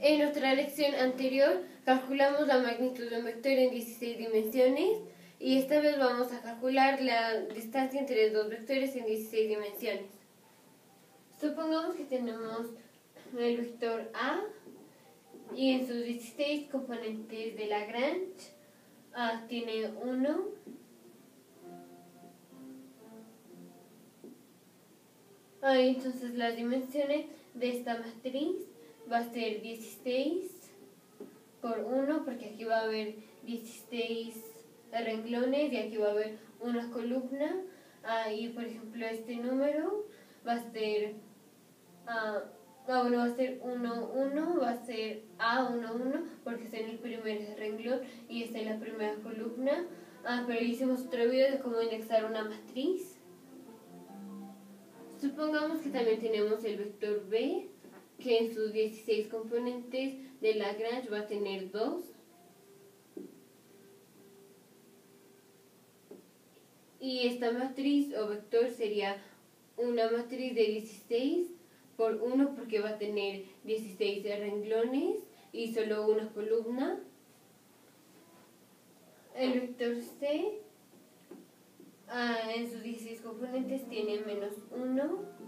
En nuestra lección anterior calculamos la magnitud de un vector en 16 dimensiones y esta vez vamos a calcular la distancia entre dos vectores en 16 dimensiones. Supongamos que tenemos el vector A y en sus 16 componentes de Lagrange A tiene 1, entonces las dimensiones de esta matriz va a ser 16 por 1, porque aquí va a haber 16 renglones y aquí va a haber una columna. Y por ejemplo este número va a ser va a ser 1, 1, va a ser A1, 1, porque está en el primer renglón y está en la primera columna. Pero hicimos otro video de cómo indexar una matriz. Supongamos que también tenemos el vector B, que en sus 16 componentes de Lagrange va a tener 2. Y esta matriz o vector sería una matriz de 16 por 1 porque va a tener 16 renglones y solo una columna. El vector C en sus 16 componentes tiene menos 1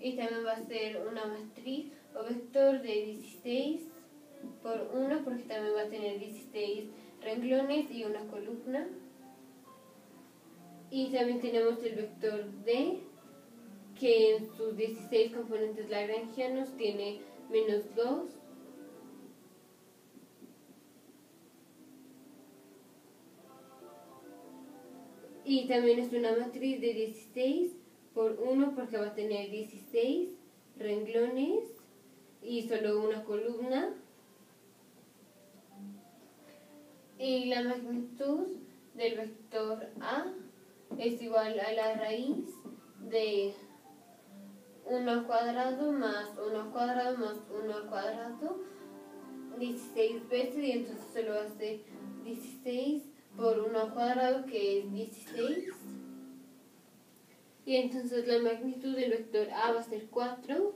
y también va a ser una matriz o vector de 16 por 1 porque también va a tener 16 renglones y una columna. Y también tenemos el vector D, que en sus 16 componentes lagrangianos tiene menos 2. Y también es una matriz de 16 por 1 porque va a tener 16 renglones y solo una columna. Y la magnitud del vector A es igual a la raíz de 1 al cuadrado más 1 al cuadrado más 1 al cuadrado 16 veces, y entonces solo va a ser 16 por 1 al cuadrado, que es 16. Y entonces la magnitud del vector A va a ser 4.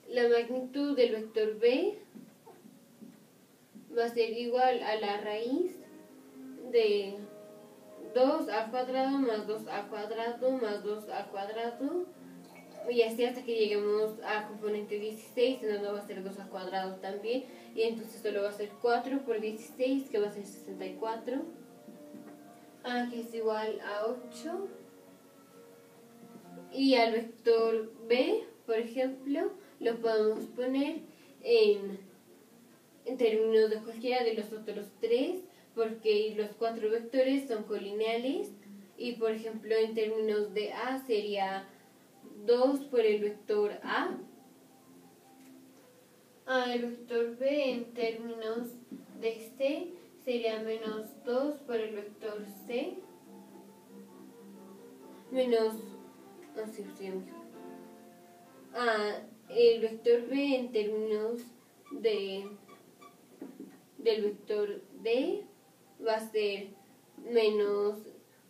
La magnitud del vector B va a ser igual a la raíz de 2 al cuadrado más 2 al cuadrado más 2 al cuadrado, y así hasta que lleguemos al componente 16, en donde va a ser 2 al cuadrado también, y entonces solo va a ser 4 por 16, que va a ser 64, que es igual a 8. Y al vector B, por ejemplo, lo podemos poner en términos de cualquiera de los otros tres, porque los 4 vectores son colineales. Y por ejemplo en términos de A sería 2 por el vector A. El vector B en términos de C sería menos 2 por el vector C. Menos... el vector B en términos del vector D va a ser menos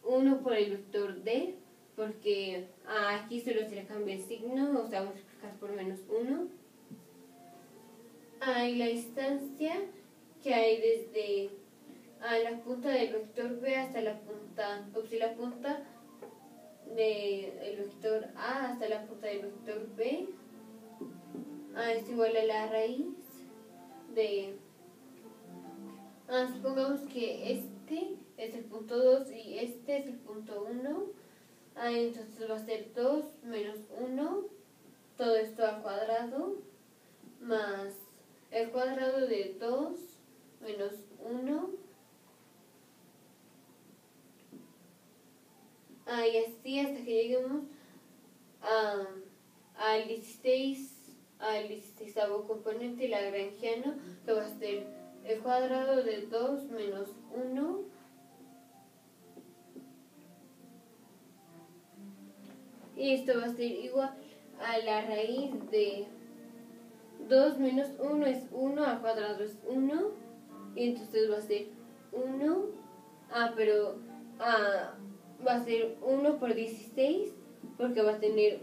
1 por el vector D, porque aquí solo se le cambia el signo, o sea, vamos a multiplicar por menos 1. Y la distancia que hay desde la punta del vector B hasta la punta, la punta del vector A hasta la punta del vector B es igual a la raíz de... supongamos que este es el punto 2 y este es el punto 1. Entonces va a ser 2 menos 1, todo esto al cuadrado, más el cuadrado de 2 menos 1. Y así hasta que lleguemos al 16, al 16º componente lagrangiano, que va a ser el cuadrado de 2 menos 1. Y esto va a ser igual a la raíz de 2 menos 1 es 1, al cuadrado es 1. Y entonces va a ser 1, pero va a ser 1 por 16, porque va a tener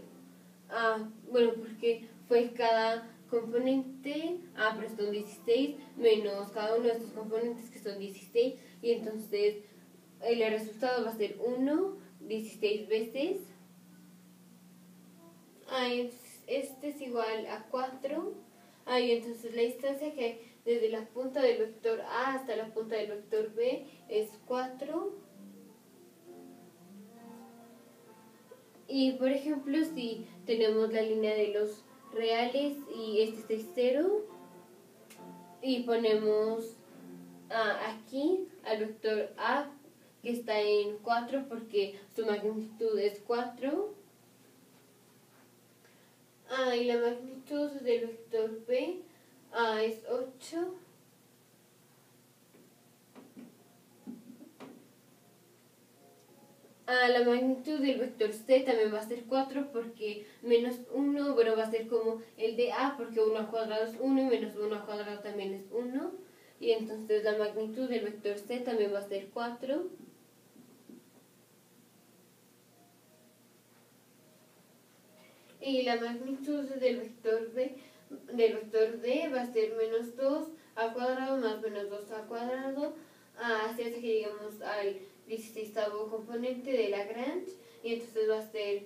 bueno, porque fue cada componente, pero son 16, menos cada uno de estos componentes que son 16, y entonces el resultado va a ser 1, 16 veces. Este es igual a 4. Y entonces la distancia que hay desde la punta del vector A hasta la punta del vector B es 4. Y por ejemplo, si tenemos la línea de los reales y este es 0, y ponemos aquí al vector A, que está en 4 porque su magnitud es 4. Y la magnitud del vector B es 8. La magnitud del vector C también va a ser 4 porque menos 1, bueno, va a ser como el de A porque 1 al cuadrado es 1 y menos 1 al cuadrado también es 1. Y entonces la magnitud del vector C también va a ser 4. Y la magnitud del vector D va a ser menos 2 al cuadrado más menos 2 al cuadrado, hasta que lleguemos al 16º componente de Lagrange, y entonces va a ser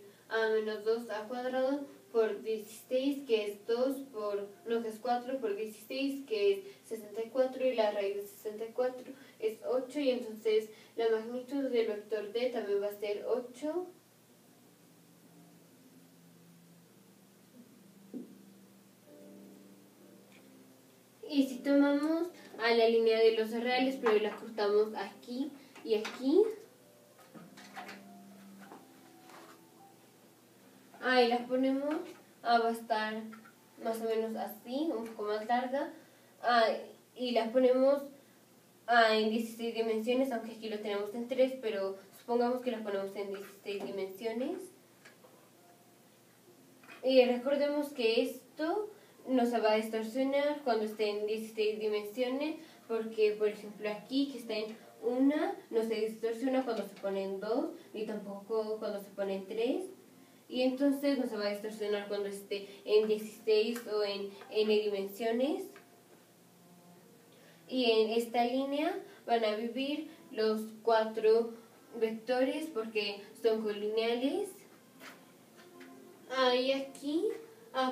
menos 2 al cuadrado por 16, que es 2 por, no, que es 4 por 16, que es 64, y la raíz de 64 es 8, y entonces la magnitud del vector D también va a ser 8. Y si tomamos a la línea de los reales, pero la cortamos aquí y aquí, y las ponemos, va a estar más o menos así, un poco más larga, y las ponemos en 16 dimensiones, aunque aquí lo tenemos en 3, pero supongamos que las ponemos en 16 dimensiones. Y recordemos que esto no se va a distorsionar cuando esté en 16 dimensiones, porque por ejemplo aquí que está en 1 no se distorsiona cuando se pone en 2, ni tampoco cuando se pone en 3, y entonces no se va a distorsionar cuando esté en 16 o en n dimensiones. Y en esta línea van a vivir los 4 vectores porque son colineales. Y aquí,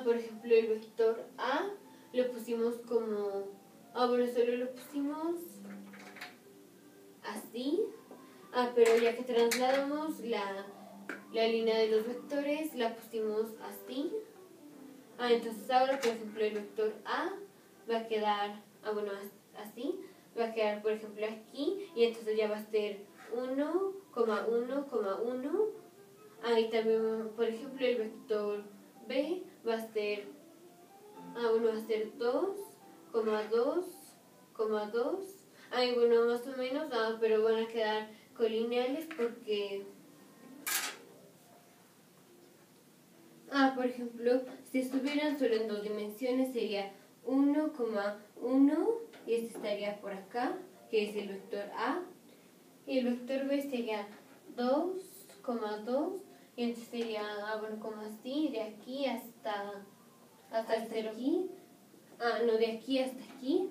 por ejemplo, el vector A lo pusimos como, bueno, solo lo pusimos así, pero ya que trasladamos la línea de los vectores, la pusimos así. Entonces ahora, por ejemplo, el vector A va a quedar, bueno, así, va a quedar, por ejemplo, aquí, y entonces ya va a ser 1, 1, y también, por ejemplo, el vector B va a ser, bueno, va a ser 2, 2, 2. Y bueno, más o menos, pero van a quedar colineales porque, por ejemplo, si estuvieran solo en 2 dimensiones sería 1, 1, y este estaría por acá, que es el vector A, y el vector B sería 2, 2, y entonces sería, bueno, como así, de aquí hasta aquí, no, de aquí hasta aquí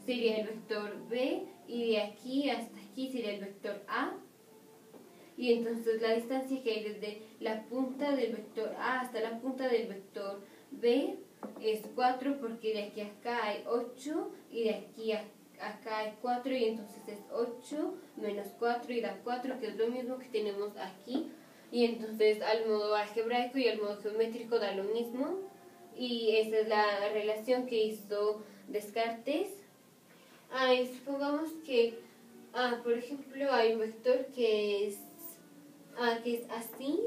sería el vector B, y de aquí hasta aquí sería el vector A. Y entonces la distancia que hay desde la punta del vector A hasta la punta del vector B es 4, porque de aquí a acá hay 8 y de aquí a acá hay 4, y entonces es 8 menos 4 y da 4, que es lo mismo que tenemos aquí. Y entonces al modo algebraico y al modo geométrico da lo mismo, y esa es la relación que hizo Descartes. Y supongamos que, por ejemplo, hay un vector que es así.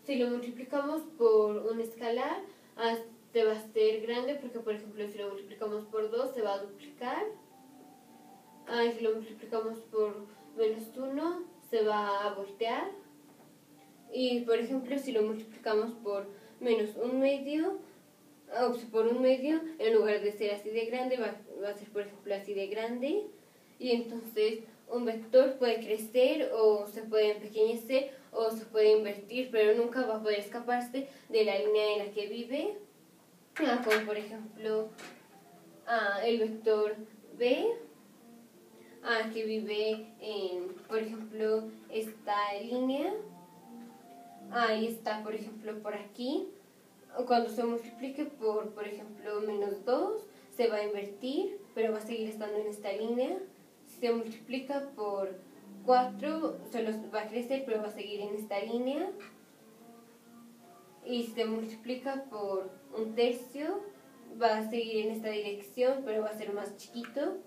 Si lo multiplicamos por un escalar, se va a hacer grande, porque por ejemplo si lo multiplicamos por 2 se va a duplicar. Si lo multiplicamos por menos 1 se va a voltear. Y por ejemplo si lo multiplicamos por menos 1/2, por 1/2, en lugar de ser así de grande va a ser por ejemplo así de grande. Y entonces un vector puede crecer o se puede empequeñecer o se puede invertir, pero nunca va a poder escaparse de la línea en la que vive, como por ejemplo el vector B, que vive en, por ejemplo, esta línea, y está, por ejemplo, por aquí. Cuando se multiplique por ejemplo, -2, se va a invertir, pero va a seguir estando en esta línea. Si se multiplica por 4, solo va a crecer, pero va a seguir en esta línea. Y si se multiplica por 1/3, va a seguir en esta dirección, pero va a ser más chiquito.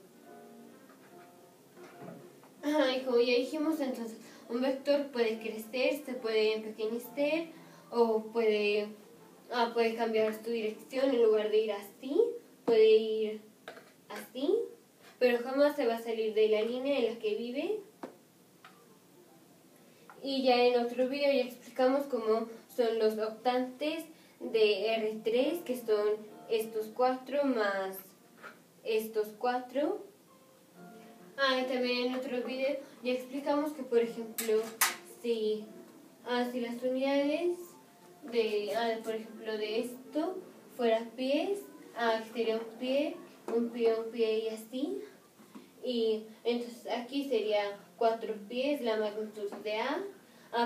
Y como ya dijimos, entonces un vector puede crecer, se puede empequeñecer o puede cambiar su dirección. En lugar de ir así, puede ir así, pero jamás se va a salir de la línea en la que vive. Y ya en otro video ya explicamos cómo son los octantes de R3, que son estos 4 más estos 4. Y también en otro video ya explicamos que, por ejemplo, si las unidades de, por ejemplo, de esto fuera pies, sería un pie y así. Y entonces aquí sería 4 pies la magnitud de A.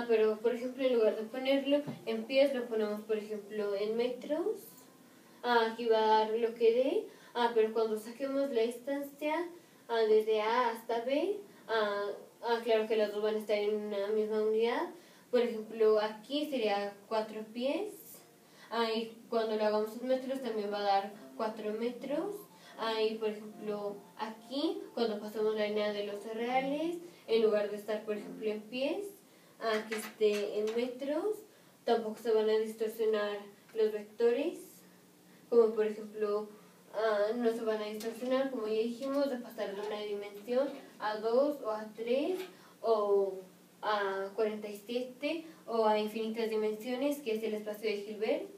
Pero por ejemplo, en lugar de ponerlo en pies, lo ponemos por ejemplo en metros. Aquí va a dar lo que dé. Pero cuando saquemos la distancia desde A hasta B, claro que las dos van a estar en una misma unidad. Por ejemplo, aquí sería 4 pies. Y cuando lo hagamos en metros también va a dar 4 metros. Y por ejemplo, aquí, cuando pasamos la línea de los reales, en lugar de estar, por ejemplo, en pies, que esté en metros, tampoco se van a distorsionar los vectores, como por ejemplo, no se van a distorsionar, como ya dijimos, de pasar de una dimensión a 2 o a 3 o a 47 o a infinitas dimensiones, que es el espacio de Hilbert.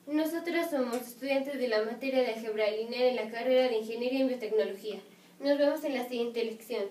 Nosotros somos estudiantes de la materia de álgebra lineal en la carrera de Ingeniería en Biotecnología. Nos vemos en la siguiente lección.